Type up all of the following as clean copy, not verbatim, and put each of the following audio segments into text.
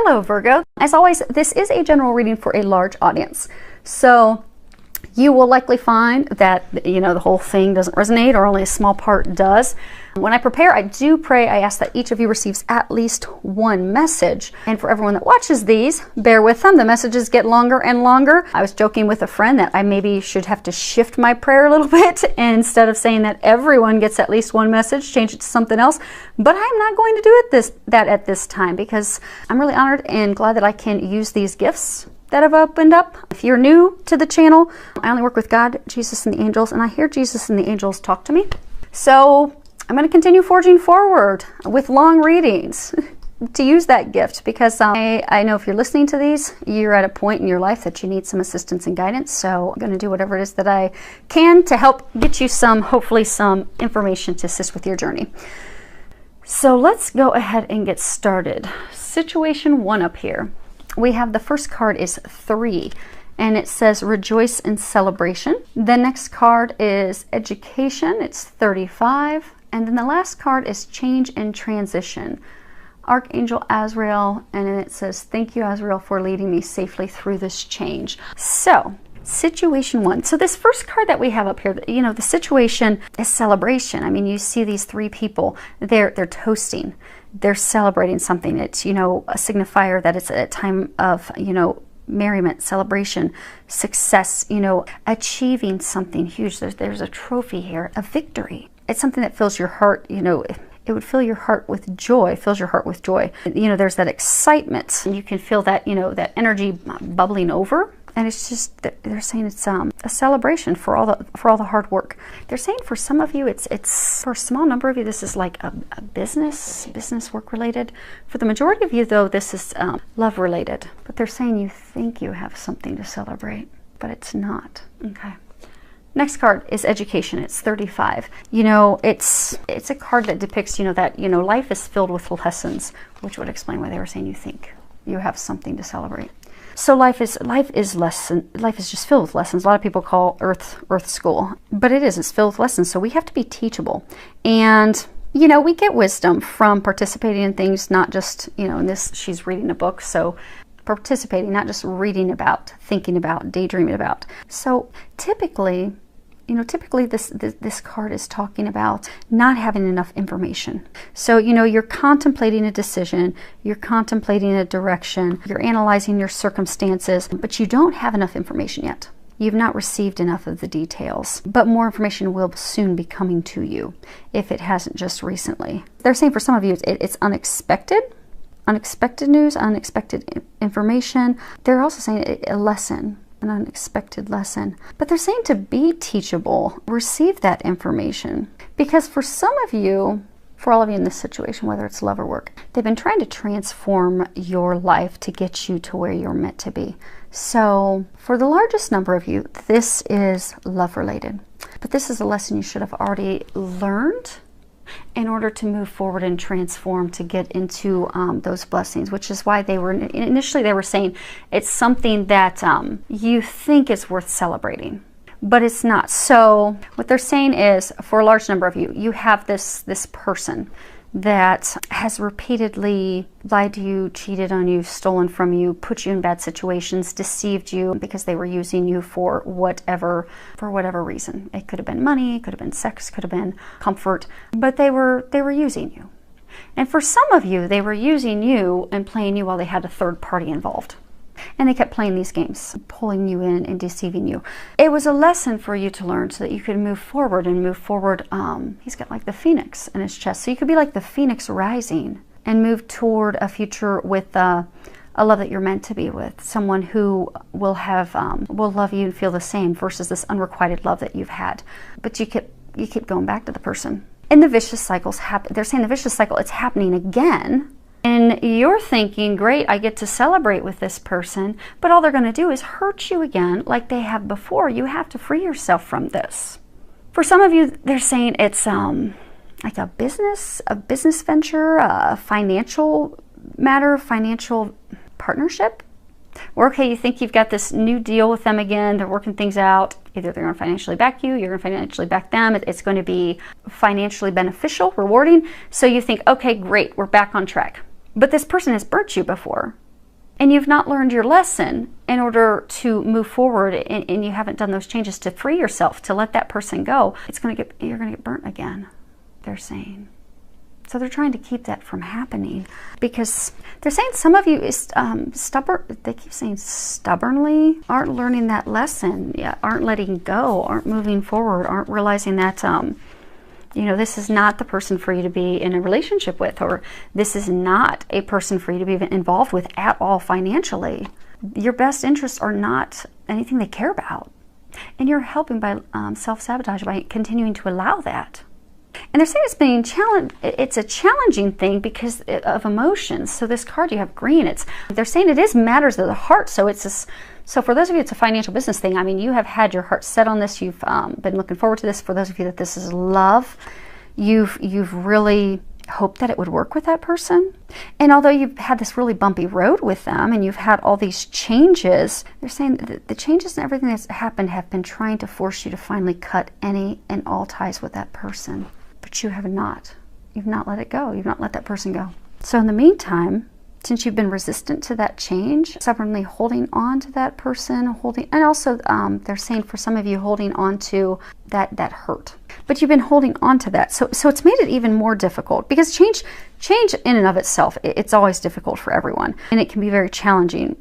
Hello, Virgo. As always, this is a general reading for a large audience. So you will likely find that, the whole thing doesn't resonate or only a small part does. When I prepare, I do pray, I ask that each of you receives at least one message. And for everyone that watches these, bear with them. The messages get longer and longer. I was joking with a friend that I maybe should have to shift my prayer a little bit. And instead of saying that everyone gets at least one message, change it to something else. But I'm not going to do that at this time, because I'm really honored and glad that I can use these gifts that have opened up. If you're new to the channel, I only work with God, Jesus, and the angels, and I hear Jesus and the angels talk to me. So I'm going to continue forging forward with long readings to use that gift, because I know if you're listening to these, you're at a point in your life that you need some assistance and guidance. So I'm going to do whatever it is that I can to help get you hopefully some information to assist with your journey. So let's go ahead and get started. Situation 1 up here. We have the first card is 3, and it says rejoice in celebration. The next card is education. It's 35. And then the last card is change and transition. Archangel Azrael, and then it says, thank you, Azrael, for leading me safely through this change. So situation 1. So this first card that we have up here, the situation is celebration. I mean, you see these 3 people, they're toasting. They're celebrating something. It's, a signifier that it's a time of, merriment, celebration, success, achieving something huge. There's a trophy here, a victory. It's something that fills your heart, it would fill your heart with joy, fills your heart with joy. There's that excitement, and you can feel that, that energy bubbling over. And it's just, they're saying it's a celebration for all the hard work. They're saying for some of you, it's for a small number of you, this is like a business work related. For the majority of you, though, this is love related. But they're saying you think you have something to celebrate, but it's not. Okay. Next card is education. It's 35. It's a card that depicts, that, life is filled with lessons, which would explain why they were saying you think you have something to celebrate. So life is just filled with lessons. A lot of people call Earth school, but it's filled with lessons. So we have to be teachable. And, we get wisdom from participating in things, not just, in this, she's reading a book. So participating, not just reading about, thinking about, daydreaming about. So typically this card is talking about not having enough information. So, you're contemplating a decision, you're contemplating a direction, you're analyzing your circumstances, but you don't have enough information yet. You've not received enough of the details, but more information will soon be coming to you if it hasn't just recently. They're saying for some of you, it's unexpected news, unexpected information. They're also saying a lesson, an unexpected lesson. But they're saying to be teachable, receive that information. Because for some of you, for all of you in this situation, whether it's love or work, they've been trying to transform your life to get you to where you're meant to be. So for the largest number of you, this is love related. But this is a lesson you should have already learned in order to move forward and transform to get into those blessings, which is why initially they were saying it's something that you think is worth celebrating, but it's not. So what they're saying is, for a large number of you, you have this person that has repeatedly lied to you, cheated on you, stolen from you, put you in bad situations, deceived you because they were using you for whatever reason. It could have been money, it could have been sex, could have been comfort, but they were using you. And for some of you, they were using you and playing you while they had a third party involved. And they kept playing these games, pulling you in and deceiving you. It was a lesson for you to learn so that you could move forward and move forward. He's got like the phoenix in his chest. So you could be like the phoenix rising and move toward a future with a love that you're meant to be with. Someone who will love you and feel the same versus this unrequited love that you've had. But you keep going back to the person. And the vicious cycles happen. They're saying the vicious cycle, it's happening again. And you're thinking, great, I get to celebrate with this person, but all they're going to do is hurt you again like they have before. You have to free yourself from this. For some of you, they're saying it's like a business venture, a financial matter, financial partnership. Or okay, you think you've got this new deal with them again, they're working things out. Either they're going to financially back you, you're going to financially back them. It's going to be financially beneficial, rewarding. So you think, okay, great, we're back on track. But this person has burnt you before. and you've not learned your lesson in order to move forward, and you haven't done those changes to free yourself, to let that person go, you're going to get burnt again, they're saying. So they're trying to keep that from happening, because they're saying some of you is stubborn. They keep saying stubbornly aren't learning that lesson, aren't letting go, aren't moving forward, aren't realizing that you know, this is not the person for you to be in a relationship with, or this is not a person for you to be involved with at all financially. Your best interests are not anything they care about. And you're helping by self-sabotage, by continuing to allow that. And they're saying it's a challenging thing because of emotions. So this card you have green, they're saying it is matters of the heart. So so for those of you, it's a financial business thing. I mean, you have had your heart set on this. You've been looking forward to this. For those of you that this is love, you've really hoped that it would work with that person. And although you've had this really bumpy road with them and you've had all these changes, they're saying that the changes and everything that's happened have been trying to force you to finally cut any and all ties with that person. But you have not. You've not let it go. You've not let that person go. So in the meantime, since you've been resistant to that change, stubbornly holding on to that person, and also they're saying for some of you holding on to that hurt. But you've been holding on to that. So it's made it even more difficult, because change in and of itself, it's always difficult for everyone. And it can be very challenging.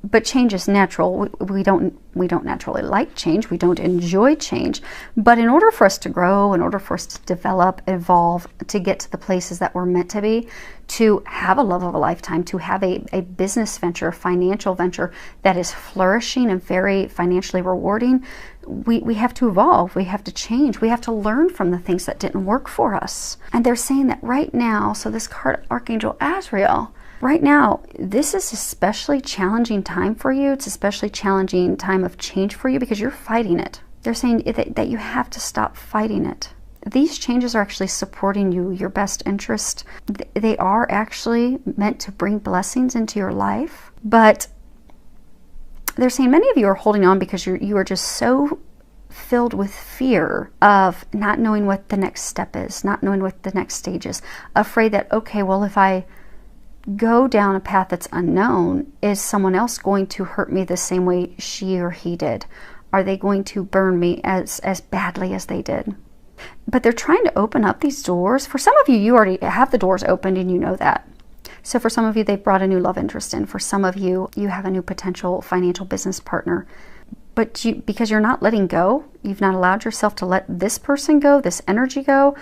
But change is natural. We don't naturally like change. We don't enjoy change. But in order for us to grow, in order for us to develop, evolve, to get to the places that we're meant to be, to have a love of a lifetime, to have a business venture, a financial venture that is flourishing and very financially rewarding, we have to evolve. We have to change. We have to learn from the things that didn't work for us. And they're saying that right now, so this card, Archangel Azrael, right now, this is especially challenging time for you. It's especially challenging time of change for you because you're fighting it. They're saying that you have to stop fighting it. These changes are actually supporting you, your best interest. They are actually meant to bring blessings into your life. But they're saying many of you are holding on because you are just so filled with fear of not knowing what the next step is, not knowing what the next stage is. Afraid that, okay, well, if I go down a path that's unknown, is someone else going to hurt me the same way she or he did? Are they going to burn me as badly as they did? But they're trying to open up these doors. For some of you, you already have the doors opened and you know that. So for some of you, they've brought a new love interest in. For some of you, you have a new potential financial business partner. But because you're not letting go, you've not allowed yourself to let this person go, this energy go,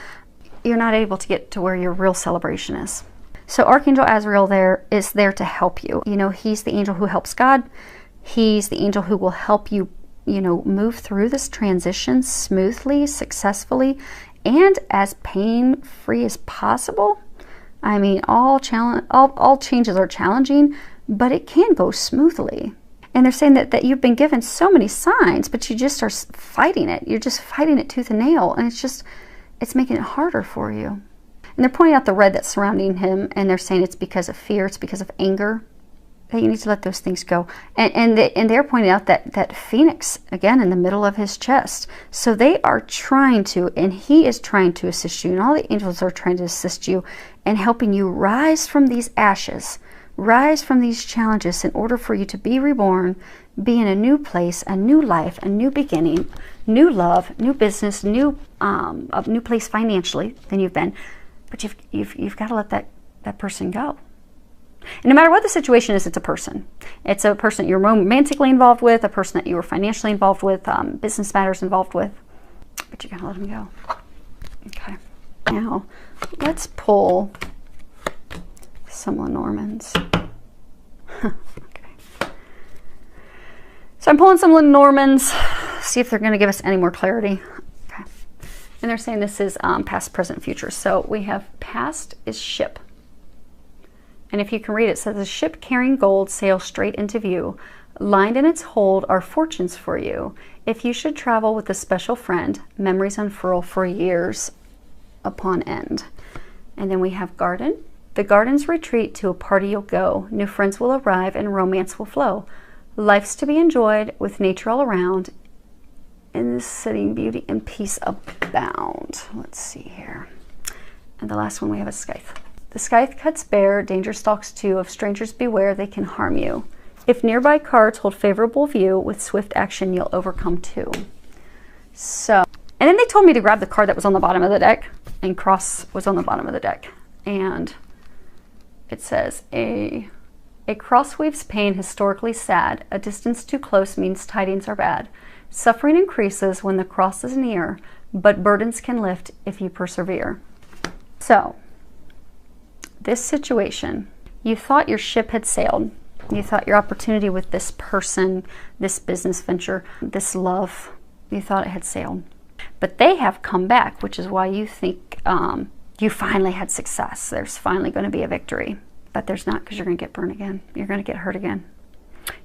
you're not able to get to where your real celebration is. So Archangel Azrael is there to help you. You know, he's the angel who helps God. He's the angel who will help you, you know, move through this transition smoothly, successfully, and as pain-free as possible. I mean, all changes are challenging, but it can go smoothly. And they're saying that you've been given so many signs, but you just are fighting it. You're just fighting it tooth and nail, and it's making it harder for you. And they're pointing out the red that's surrounding him, and they're saying it's because of fear, it's because of anger, that you need to let those things go. And they're pointing out that Phoenix, again, in the middle of his chest. So they are trying to, and he is trying to assist you, and all the angels are trying to assist you in helping you rise from these ashes, rise from these challenges in order for you to be reborn, be in a new place, a new life, a new beginning, new love, new business, a new place financially than you've been. But you've got to let that person go. And no matter what the situation is, it's a person. It's a person that you're romantically involved with, a person that you were financially involved with, business matters involved with. But you got to let them go. Okay. Now, let's pull some Lenormands. Okay. So I'm pulling some Lenormands, see if they're going to give us any more clarity. And they're saying this is past, present, future. So we have past is ship. And if you can read it, it says, a ship carrying gold sails straight into view. Lined in its hold are fortunes for you. If you should travel with a special friend, memories unfurl for years upon end. And then we have garden. The gardens retreat to a party you'll go. New friends will arrive and romance will flow. Life's to be enjoyed with nature all around. In this city, beauty and peace abound. Let's see here. And the last one we have is Scythe. The sky cuts bare, danger stalks too, of strangers beware, they can harm you. If nearby cards hold favorable view, with swift action you'll overcome too. So, and then they told me to grab the card that was on the bottom of the deck, and cross was on the bottom of the deck. And it says, a cross weaves pain historically sad, a distance too close means tidings are bad. Suffering increases when the cross is near, but burdens can lift if you persevere. So, this situation, you thought your ship had sailed. You thought your opportunity with this person, this business venture, this love, you thought it had sailed. But they have come back, which is why you think you finally had success. There's finally going to be a victory. But there's not, because you're going to get burned again. You're going to get hurt again.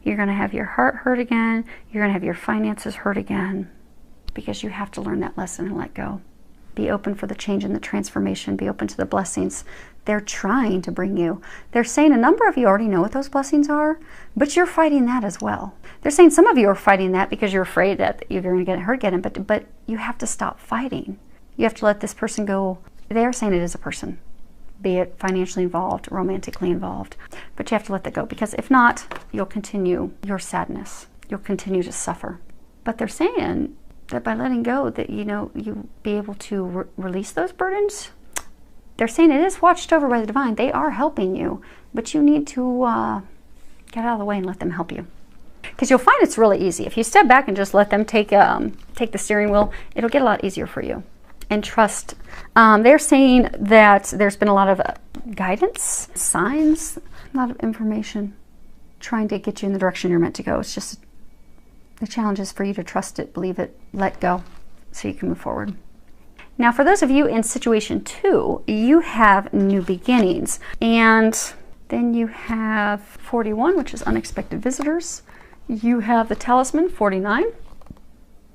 You're going to have your heart hurt again. You're going to have your finances hurt again. Because you have to learn that lesson and let go. Be open for the change and the transformation. Be open to the blessings they're trying to bring you. They're saying a number of you already know what those blessings are, but you're fighting that as well. They're saying some of you are fighting that because you're afraid that you're going to get hurt again, but you have to stop fighting. You have to let this person go. They're saying it is a person, be it financially involved, romantically involved, but you have to let that go, because if not, you'll continue your sadness. You'll continue to suffer. But they're saying that by letting go, that you'll be able to release those burdens. They're saying it is watched over by the divine. They are helping you, but you need to get out of the way and let them help you. Because you'll find it's really easy. If you step back and just let them take the steering wheel, it'll get a lot easier for you. And trust. They're saying that there's been a lot of guidance, signs, a lot of information trying to get you in the direction you're meant to go. It's just the challenge is for you to trust it, believe it, let go, so you can move forward. Now, for those of you in situation 2, you have new beginnings. And then you have 41, which is unexpected visitors. You have the talisman, 49.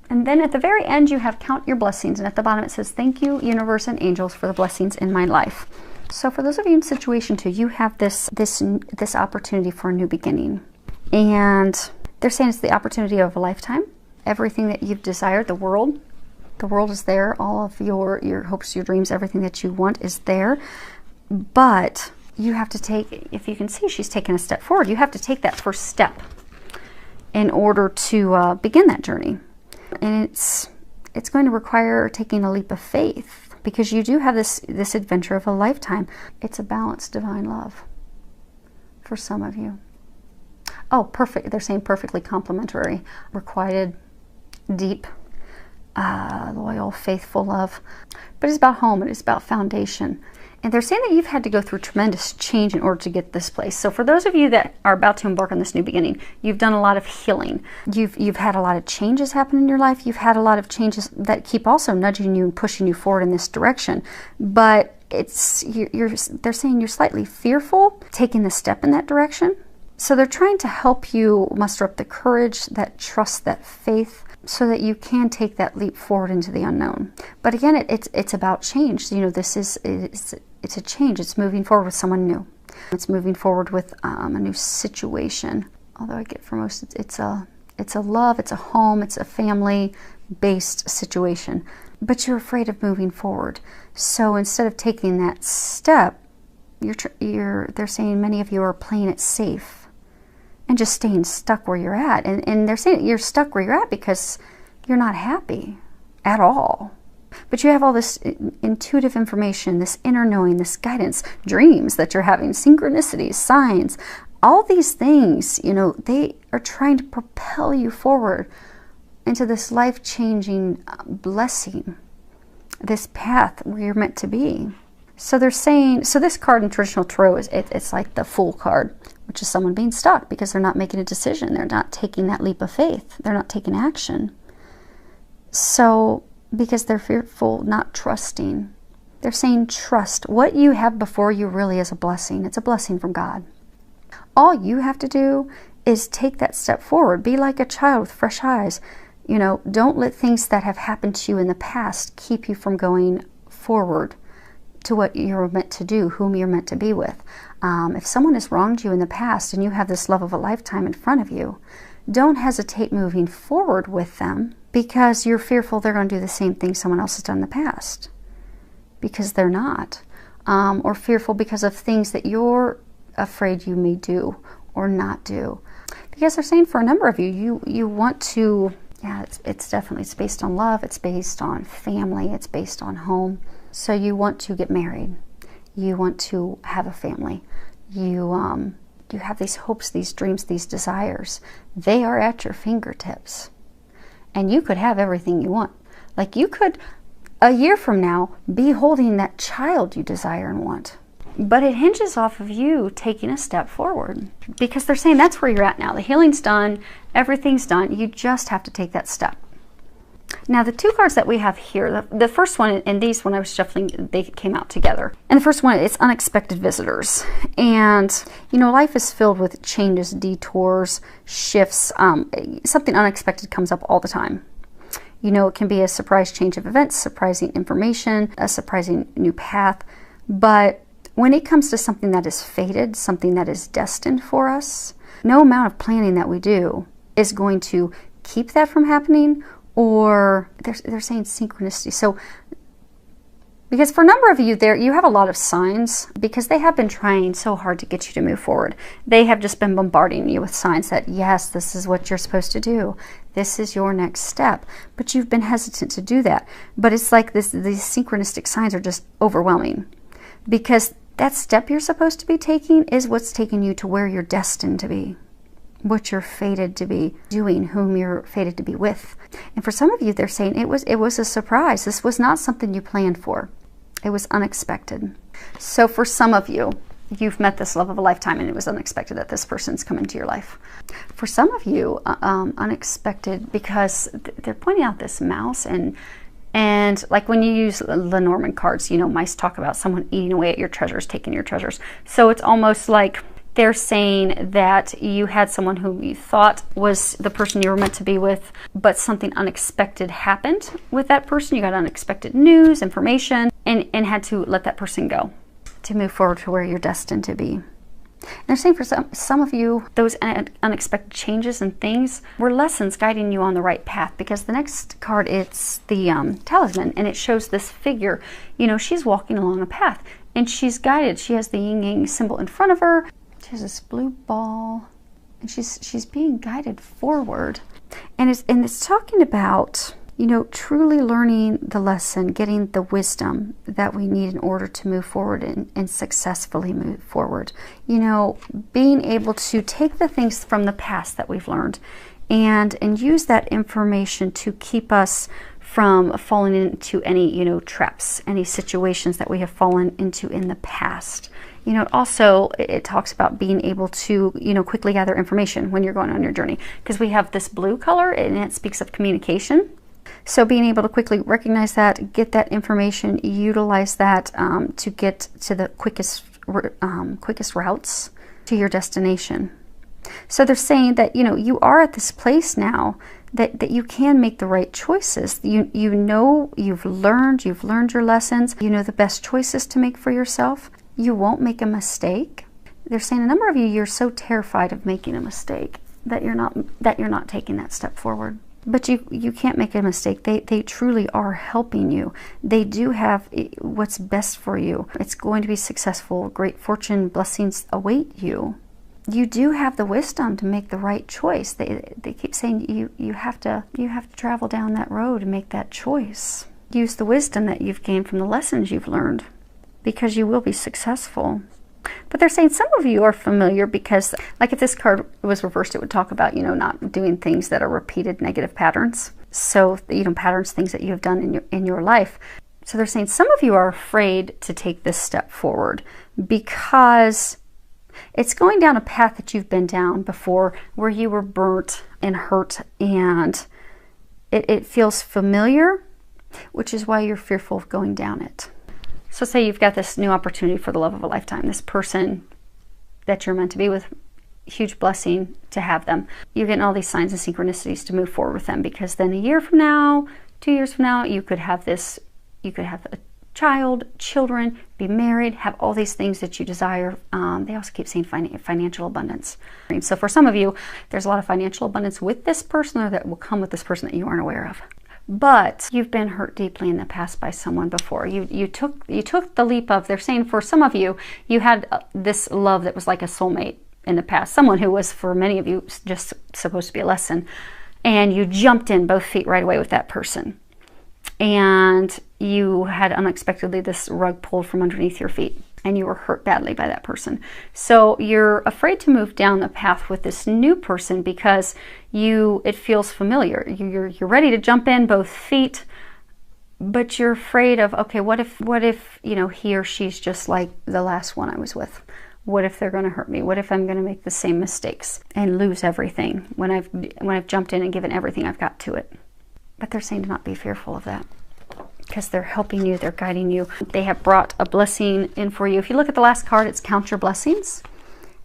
And then at the very end, you have count your blessings. And at the bottom, it says, thank you, universe and angels, for the blessings in my life. So for those of you in situation 2, you have this opportunity for a new beginning. And they're saying it's the opportunity of a lifetime. Everything that you've desired, the world is there. All of your hopes, your dreams, everything that you want is there. But you have to take, if you can see, she's taking a step forward. You have to take that first step in order to begin that journey. And it's going to require taking a leap of faith, because you do have this adventure of a lifetime. It's a balanced divine love for some of you. Oh, perfect. They're saying perfectly complementary, requited, deep, loyal, faithful love. But it's about home, and it's about foundation. And they're saying that you've had to go through tremendous change in order to get this place. So for those of you that are about to embark on this new beginning, you've done a lot of healing. You've had a lot of changes happen in your life. You've had a lot of changes that keep also nudging you and pushing you forward in this direction. But they're saying you're slightly fearful taking the step in that direction. So they're trying to help you muster up the courage, that trust, that faith, so that you can take that leap forward into the unknown. But again, it's about change. It's a change. It's moving forward with someone new. It's moving forward with a new situation. Although I get for most, it's a love, it's a home, it's a family-based situation. But you're afraid of moving forward. So instead of taking that step, they're saying many of you are playing it safe and just staying stuck where you're at. And they're saying you're stuck where you're at because you're not happy at all. But you have all this intuitive information, this inner knowing, this guidance, dreams that you're having, synchronicities, signs, all these things, they are trying to propel you forward into this life-changing blessing, this path where you're meant to be. So they're saying, so this card in traditional tarot it's like the Fool card, which is someone being stuck because they're not making a decision. They're not taking that leap of faith. They're not taking action. So because they're fearful, not trusting. They're saying trust. What you have before you really is a blessing. It's a blessing from God. All you have to do is take that step forward. Be like a child with fresh eyes. Don't let things that have happened to you in the past keep you from going forward to what you're meant to do, whom you're meant to be with. If someone has wronged you in the past and you have this love of a lifetime in front of you, don't hesitate moving forward with them, because you're fearful they're going to do the same thing someone else has done in the past. Because they're not. or fearful because of things that you're afraid you may do or not do. Because they're saying for a number of you, you want to, yeah, it's definitely, it's based on love, it's based on family, it's based on home. So you want to get married, you want to have a family, you have these hopes, these dreams, these desires. They are at your fingertips. And you could have everything you want. Like you could, a year from now, be holding that child you desire and want. But it hinges off of you taking a step forward. Because they're saying that's where you're at now. The healing's done, everything's done. You just have to take that step. Now the two cards that we have here, the first one, and these when I was shuffling, they came out together. And the first one, it's unexpected visitors. And, you know, life is filled with changes, detours, shifts. Something unexpected comes up all the time. You know, it can be a surprise change of events, surprising information, a surprising new path. But when it comes to something that is fated, something that is destined for us, no amount of planning that we do is going to keep that from happening. Or they're saying synchronicity. So, because for a number of you there, you have a lot of signs because they have been trying so hard to get you to move forward. They have just been bombarding you with signs that, yes, this is what you're supposed to do. This is your next step. But you've been hesitant to do that. But it's like these synchronistic signs are just overwhelming. Because that step you're supposed to be taking is what's taking you to where you're destined to be. What you're fated to be doing, whom you're fated to be with. And for some of you, they're saying it was a surprise. This was not something you planned for. It was unexpected. So for some of you, you've met this love of a lifetime and it was unexpected that this person's come into your life. For some of you, unexpected because they're pointing out this mouse and like when you use Lenormand cards, you know, mice talk about someone eating away at your treasures, taking your treasures. So it's almost like they're saying that you had someone who you thought was the person you were meant to be with, but something unexpected happened with that person. You got unexpected news, information, and had to let that person go to move forward to where you're destined to be. And they're saying for some of you, those unexpected changes and things were lessons guiding you on the right path. Because the next card, it's the talisman, and it shows this figure. You know, she's walking along a path, and she's guided. She has the yin-yang symbol in front of her. She has this blue ball, and she's being guided forward. And it's talking about, you know, truly learning the lesson, getting the wisdom that we need in order to move forward and successfully move forward. You know, being able to take the things from the past that we've learned and use that information to keep us from falling into any, you know, traps, any situations that we have fallen into in the past. You know, also it talks about being able to, you know, quickly gather information when you're going on your journey, because we have this blue color and it speaks of communication. So being able to quickly recognize that, get that information, utilize that to get to the quickest routes to your destination. So they're saying that, you know, you are at this place now that you can make the right choices. You know, you've learned your lessons. You know the best choices to make for yourself. You won't make a mistake. They're saying a number of you, you're so terrified of making a mistake that you're not taking that step forward. But you can't make a mistake. They truly are helping you. They do have what's best for you. It's going to be successful. Great fortune, blessings await you. You do have the wisdom to make the right choice. They keep saying you have to travel down that road and make that choice. Use the wisdom that you've gained from the lessons you've learned, because you will be successful. But they're saying some of you are familiar because, like, if this card was reversed, it would talk about, you know, not doing things that are repeated negative patterns. So, you know, patterns, things that you have done in your life. So they're saying some of you are afraid to take this step forward because it's going down a path that you've been down before, where you were burnt and hurt, and it feels familiar, which is why you're fearful of going down it. So say you've got this new opportunity for the love of a lifetime, this person that you're meant to be with, huge blessing to have them. You're getting all these signs and synchronicities to move forward with them, because then a year from now, 2 years from now, you could have a child, children, be married, have all these things that you desire. They also keep saying financial abundance. So for some of you, there's a lot of financial abundance with this person, or that will come with this person that you aren't aware of. but you've been hurt deeply in the past by someone before. You took the leap of, they're saying for some of you, you had this love that was like a soulmate in the past, someone who was for many of you just supposed to be a lesson, and you jumped in both feet right away with that person, and you had unexpectedly this rug pulled from underneath your feet, and you were hurt badly by that person. So you're afraid to move down the path with this new person because it feels familiar. You're ready to jump in both feet, but you're afraid of, okay, what if he or she's just like the last one I was with? What if they're going to hurt me? What if I'm going to make the same mistakes and lose everything when I've jumped in and given everything I've got to it? But they're saying to not be fearful of that, because they're helping you, they're guiding you. They have brought a blessing in for you. If you look at the last card, it's Count Your Blessings.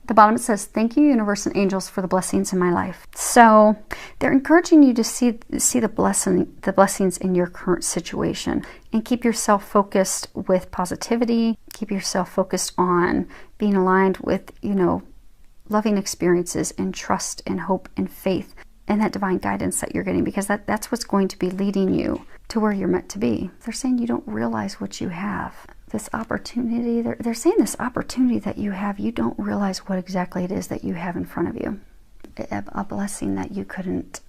At the bottom it says, thank you, universe and angels, for the blessings in my life. So they're encouraging you to see the blessings in your current situation, and keep yourself focused with positivity. Keep yourself focused on being aligned with, loving experiences and trust and hope and faith and that divine guidance that you're getting, because that's what's going to be leading you to where you're meant to be. They're saying you don't realize what you have. This opportunity, they're saying this opportunity that you have, you don't realize what exactly it is that you have in front of you. A blessing that you couldn't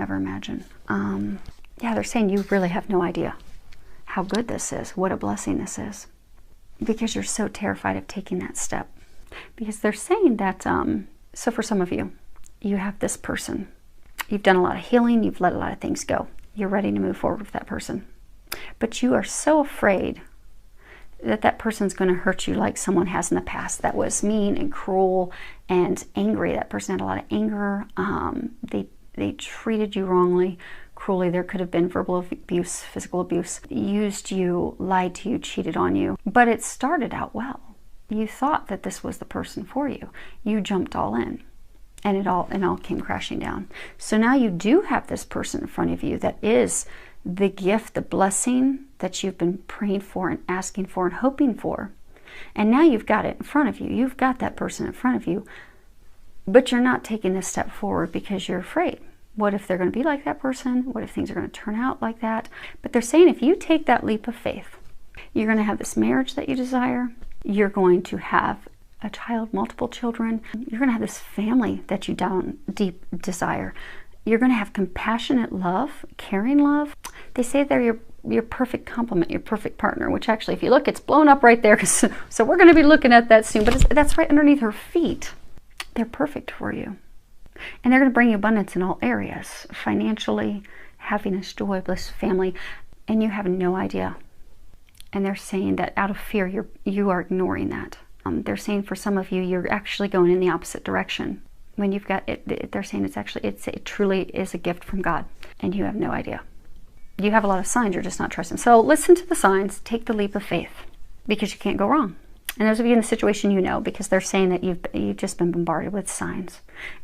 ever imagine. Yeah, they're saying you really have no idea how good this is, what a blessing this is, because you're so terrified of taking that step. Because they're saying that, so for some of you, you have this person. You've done a lot of healing, you've let a lot of things go. You're ready to move forward with that person. But you are so afraid that person's going to hurt you like someone has in the past that was mean and cruel and angry. That person had a lot of anger. They treated you wrongly, cruelly. There could have been verbal abuse, physical abuse, used you, lied to you, cheated on you. But it started out well. You thought that this was the person for you. You jumped all in, and it all came crashing down. So now you do have this person in front of you that is the gift, the blessing that you've been praying for and asking for and hoping for. And now you've got it in front of you. You've got that person in front of you, but you're not taking this step forward because you're afraid. What if they're going to be like that person? What if things are going to turn out like that? But they're saying if you take that leap of faith, you're going to have this marriage that you desire. You're going to have a child, multiple children. You're going to have this family that you down deep desire. You're going to have compassionate love, caring love. They say they're your perfect complement, your perfect partner, which actually, if you look, it's blown up right there. So we're going to be looking at that soon, but that's right underneath her feet. They're perfect for you. And they're going to bring you abundance in all areas, financially, happiness, joy, bliss, family, and you have no idea. And they're saying that out of fear, you are ignoring that. They're saying for some of you, you're actually going in the opposite direction. When you've got it, they're saying it truly is a gift from God, and you have no idea. You have a lot of signs, you're just not trusting. So listen to the signs, take the leap of faith, because you can't go wrong. And those of you in the situation, because they're saying that you've just been bombarded with signs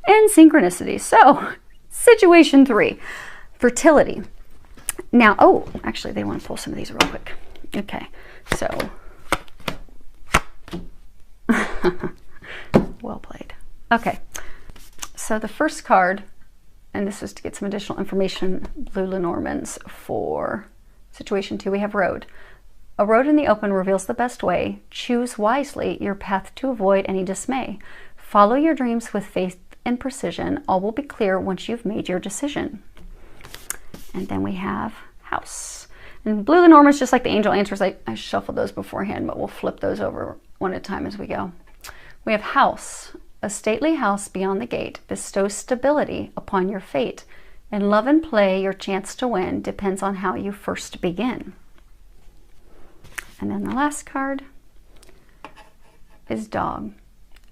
and synchronicities. So situation 3, fertility. Now, actually, they want to pull some of these real quick. Okay, so well played. Okay, so the first card, and this is to get some additional information, Blue Lenormands, for situation 2, we have road. A road in the open reveals the best way. Choose wisely your path to avoid any dismay. Follow your dreams with faith and precision. All will be clear once you've made your decision. And then we have house. And Blue Lenormand is just like the angel answers. I shuffled those beforehand, but we'll flip those over one at a time as we go. We have house. A stately house beyond the gate bestows stability upon your fate. In love and play, your chance to win depends on how you first begin. And then the last card is dog.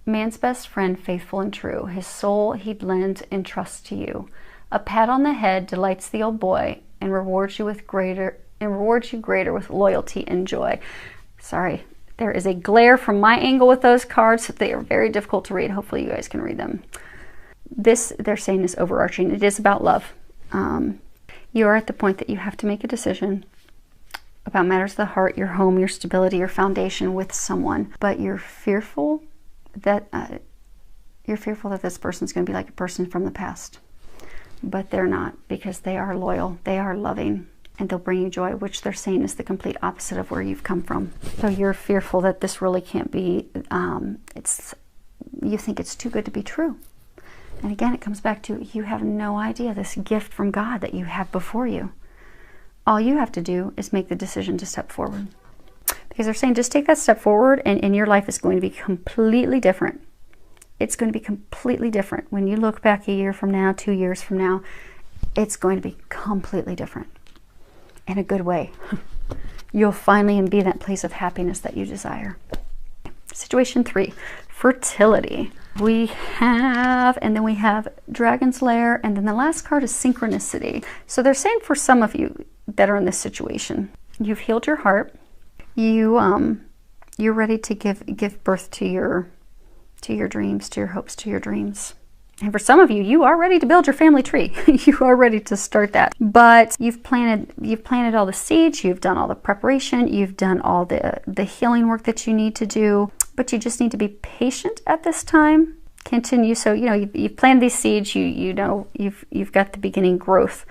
Man's best friend, faithful and true. His soul he'd lend in trust to you. A pat on the head delights the old boy and rewards you greater with loyalty and joy. Sorry, there is a glare from my angle with those cards. They are very difficult to read. Hopefully you guys can read them. This, they're saying, is overarching. It is about love. You are at the point that you have to make a decision about matters of the heart, your home, your stability, your foundation with someone, but you're fearful that this person's going to be like a person from the past. but they're not, because they are loyal, they are loving, and they'll bring you joy, which they're saying is the complete opposite of where you've come from. So you're fearful that this really can't be, you think it's too good to be true. And again, it comes back to, you have no idea this gift from God that you have before you. All you have to do is make the decision to step forward. Because they're saying, just take that step forward, and your life is going to be completely different. It's going to be completely different. When you look back a year from now, 2 years from now, it's going to be completely different. In a good way. You'll finally be in that place of happiness that you desire. Situation 3, fertility. We have, and then we have Dragon's Lair, and then the last card is synchronicity. So they're saying for some of you that are in this situation, you've healed your heart. You're ready to give birth to your dreams, to your hopes, to your dreams. And for some of you, you are ready to build your family tree. You are ready to start that. But you've planted all the seeds, you've done all the preparation, you've done all the healing work that you need to do, but you just need to be patient at this time. Continue. So, you've planted these seeds, you've got the beginning growth.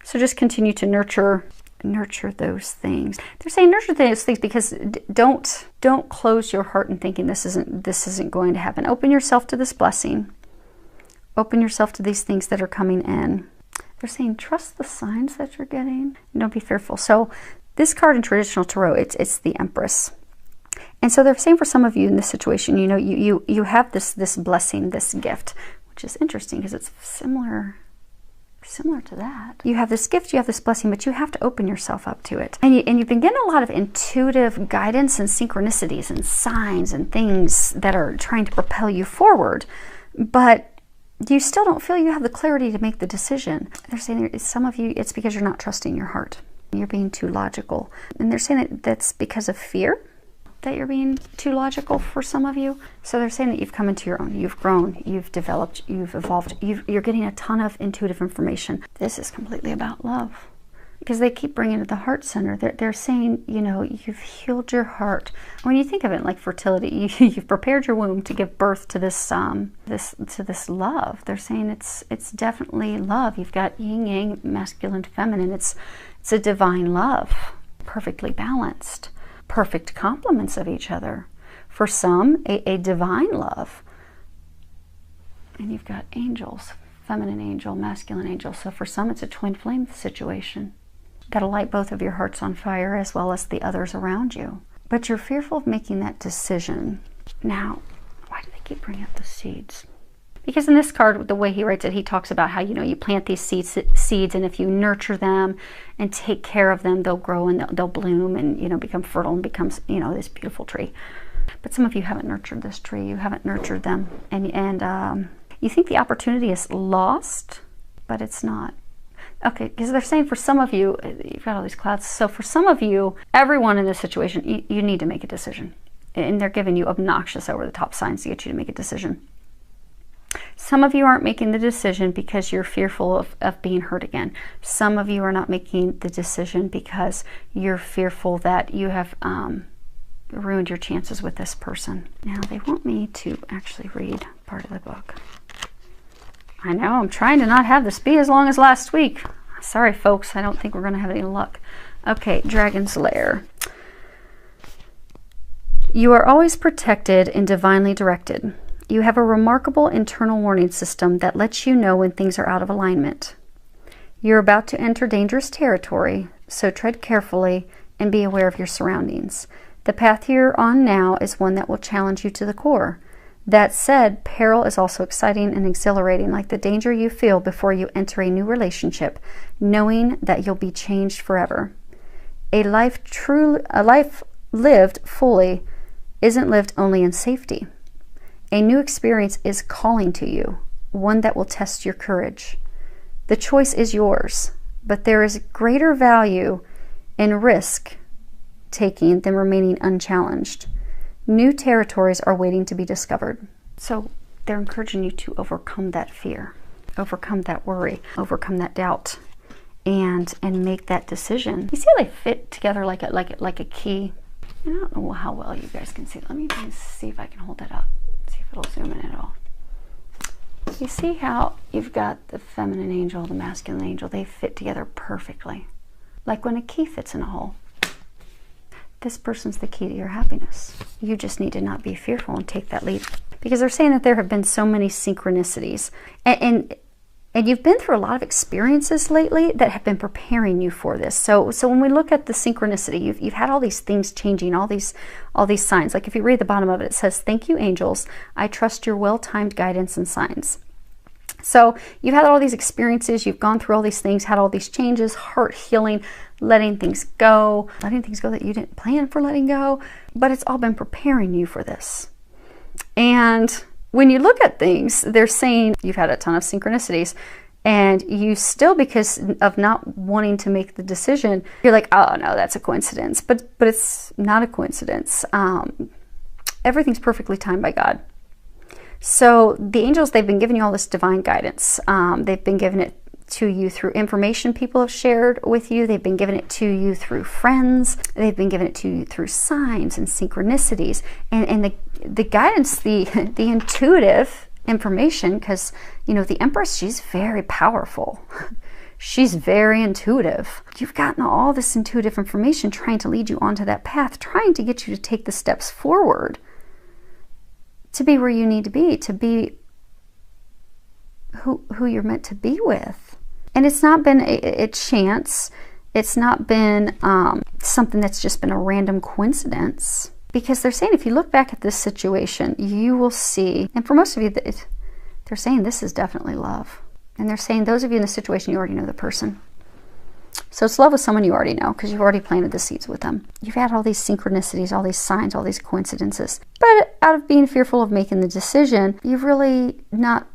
So just continue to nurture those things. They're saying nurture those things because don't close your heart and thinking this isn't going to happen. Open yourself to this blessing. Open yourself to these things that are coming in. They're saying trust the signs that you're getting. Don't be fearful. So this card in traditional tarot, it's the Empress. And so they're saying for some of you in this situation, you have this blessing, this gift, which is interesting because it's similar to that. You have this gift, you have this blessing, but you have to open yourself up to it. And you've been getting a lot of intuitive guidance and synchronicities and signs and things that are trying to propel you forward. But you still don't feel you have the clarity to make the decision. They're saying some of you, it's because you're not trusting your heart. You're being too logical. And they're saying that's because of fear that you're being too logical for some of you. So they're saying that you've come into your own. You've grown. You've developed. You've evolved. You're getting a ton of intuitive information. This is completely about love. Because they keep bringing it to the heart center. They're saying, you've healed your heart. When you think of it like fertility, you've prepared your womb to give birth to this love. They're saying it's definitely love. You've got yin yang, masculine, feminine. It's a divine love, perfectly balanced, perfect complements of each other. For some, a divine love. And you've got angels, feminine angel, masculine angel. So for some, it's a twin flame situation. Got to light both of your hearts on fire as well as the others around you. But you're fearful of making that decision. Now, why do they keep bringing up the seeds? Because in this card, the way he writes it, he talks about how, you plant these seeds, and if you nurture them and take care of them, they'll grow and they'll bloom and, become fertile and becomes, this beautiful tree. But some of you haven't nurtured this tree. You haven't nurtured them. And you think the opportunity is lost, but it's not. Okay, because they're saying for some of you, you've got all these clouds. So for some of you, everyone in this situation, you need to make a decision. And they're giving you obnoxious over-the-top signs to get you to make a decision. Some of you aren't making the decision because you're fearful of being hurt again. Some of you are not making the decision because you're fearful that you have ruined your chances with this person. Now, they want me to actually read part of the book. I know, I'm trying to not have this be as long as last week. Sorry, folks, I don't think we're going to have any luck. Okay, Dragon's Lair. You are always protected and divinely directed. You have a remarkable internal warning system that lets you know when things are out of alignment. You're about to enter dangerous territory, so tread carefully and be aware of your surroundings. The path you're on now is one that will challenge you to the core. That said, peril is also exciting and exhilarating, like the danger you feel before you enter a new relationship, knowing that you'll be changed forever. A life lived fully isn't lived only in safety. A new experience is calling to you, one that will test your courage. The choice is yours, but there is greater value in risk taking than remaining unchallenged. New territories are waiting to be discovered. So they're encouraging you to overcome that fear, overcome that worry, overcome that doubt, and make that decision. You see how they fit together like a key? I don't know how well you guys can see. Let me see if I can hold that up. See if it'll zoom in at all. You see how you've got the feminine angel, the masculine angel, they fit together perfectly. Like when a key fits in a hole. This person's the key to your happiness. You just need to not be fearful and take that leap. Because they're saying that there have been so many synchronicities. And you've been through a lot of experiences lately that have been preparing you for this. So when we look at the synchronicity, you've had all these things changing, all these signs. Like if you read the bottom of it, it says, "Thank you, angels. I trust your well-timed guidance and signs." So you've had all these experiences, you've gone through all these things, had all these changes, heart healing, letting things go that you didn't plan for letting go, but it's all been preparing you for this. And when you look at things, they're saying you've had a ton of synchronicities, and you still, because of not wanting to make the decision, you're like, oh no, that's a coincidence. But it's not a coincidence. Everything's perfectly timed by God. So the angels, they've been giving you all this divine guidance. They've been giving it to you through information people have shared with you. They've been giving it to you through friends. They've been giving it to you through signs and synchronicities. And the guidance, the intuitive information, because, you know, the Empress, she's very powerful. She's very intuitive. You've gotten all this intuitive information trying to lead you onto that path, trying to get you to take the steps forward to be where you need to be who you're meant to be with. And it's not been a chance. It's not been something that's just been a random coincidence. Because they're saying if you look back at this situation, you will see, and for most of you, they're saying this is definitely love. And they're saying those of you in the situation, you already know the person. So it's love with someone you already know, because you've already planted the seeds with them. You've had all these synchronicities, all these signs, all these coincidences. But out of being fearful of making the decision, you've really not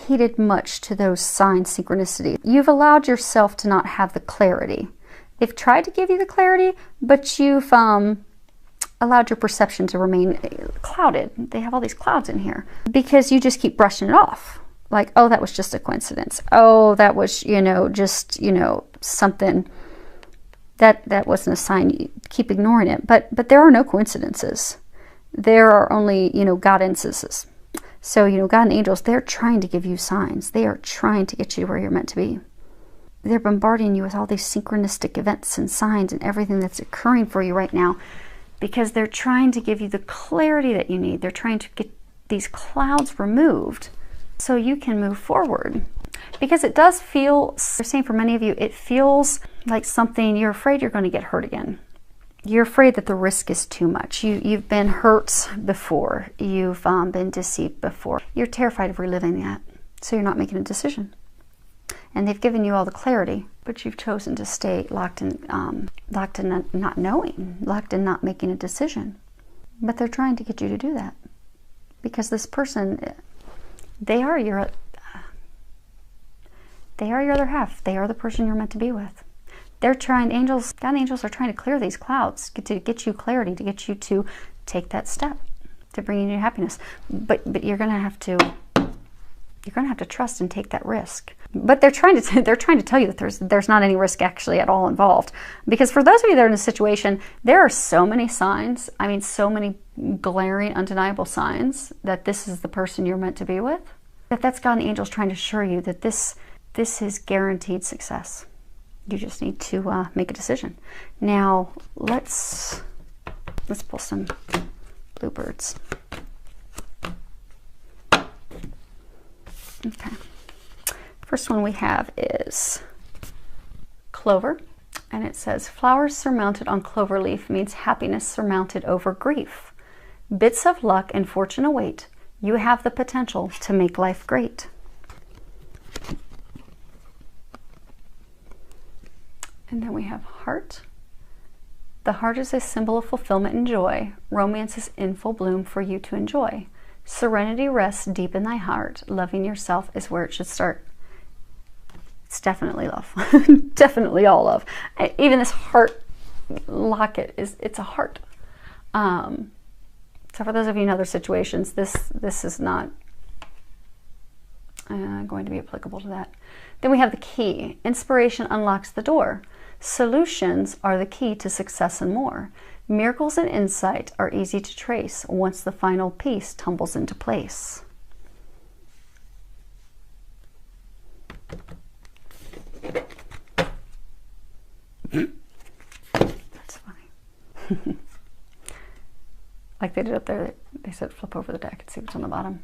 heeded much to those signs, synchronicities. You've allowed yourself to not have the clarity. They've tried to give you the clarity, but you've allowed your perception to remain clouded. They have all these clouds in here because you just keep brushing it off. Like, oh, that was just a coincidence. Oh, that was, just, something that wasn't a sign. You keep ignoring it. But there are no coincidences. There are only, God-instances. So, God and angels, they're trying to give you signs. They are trying to get you to where you're meant to be. They're bombarding you with all these synchronistic events and signs and everything that's occurring for you right now, because they're trying to give you the clarity that you need. They're trying to get these clouds removed so you can move forward. Because it does feel, they're saying for many of you, it feels like something, you're afraid you're going to get hurt again. You're afraid that the risk is too much. You've been hurt before. You've been deceived before. You're terrified of reliving that. So you're not making a decision. And they've given you all the clarity, but you've chosen to stay locked in not knowing, locked in not making a decision. But they're trying to get you to do that. Because this person, they are your other half. They are the person you're meant to be with. They're trying, God and angels are trying to clear these clouds, to get you clarity, to get you to take that step, to bring you happiness. But you're gonna have to trust and take that risk. But they're trying to tell you that there's not any risk actually at all involved. Because for those of you that are in a situation, there are so many signs, so many glaring, undeniable signs that this is the person you're meant to be with, that's God and angels trying to assure you that this is guaranteed success. You just need to make a decision. Now, let's pull some bluebirds. Okay. First one we have is clover, and it says, flowers surmounted on clover leaf means happiness surmounted over grief. Bits of luck and fortune await. You have the potential to make life great. And then we have heart. The heart is a symbol of fulfillment and joy. Romance is in full bloom for you to enjoy. Serenity rests deep in thy heart. Loving yourself is where it should start. It's definitely love. Definitely all love. Even this heart locket, it's a heart. So for those of you in other situations, this is not going to be applicable to that. Then we have the key. Inspiration unlocks the door. Solutions are the key to success and more. Miracles and insight are easy to trace once the final piece tumbles into place. That's funny. Like they did up there, they said flip over the deck and see what's on the bottom.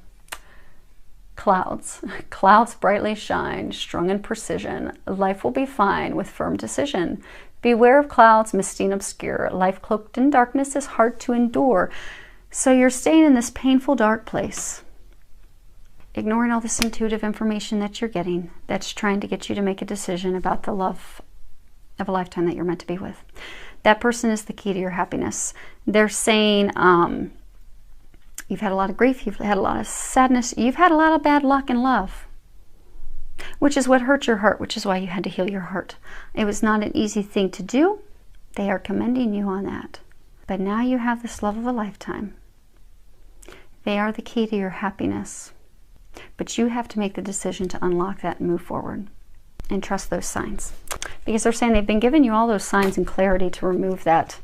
Clouds. Clouds brightly shine, strung in precision. Life will be fine with firm decision. Beware of clouds, misty and obscure. Life cloaked in darkness is hard to endure. So you're staying in this painful, dark place, ignoring all this intuitive information that you're getting that's trying to get you to make a decision about the love of a lifetime that you're meant to be with. That person is the key to your happiness. They're saying, you've had a lot of grief, you've had a lot of sadness, you've had a lot of bad luck in love, which is what hurt your heart, which is why you had to heal your heart. It was not an easy thing to do. They are commending you on that. But now you have this love of a lifetime. They are the key to your happiness. But you have to make the decision to unlock that and move forward and trust those signs. Because they're saying they've been giving you all those signs and clarity to remove that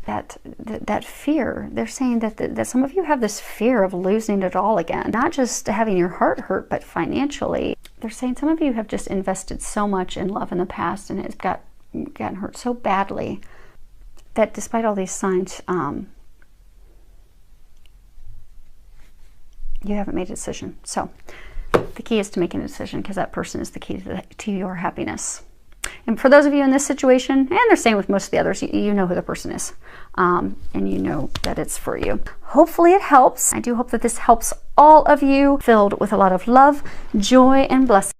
fear. They're saying that some of you have this fear of losing it all again. Not just having your heart hurt, but financially. They're saying some of you have just invested so much in love in the past and it's gotten hurt so badly that despite all these signs, you haven't made a decision. So the key is to making a decision, because that person is the key to your happiness. And for those of you in this situation, and they're saying with most of the others, you know who the person is, and you know that it's for you. Hopefully it helps. I do hope that this helps all of you, filled with a lot of love, joy, and blessing.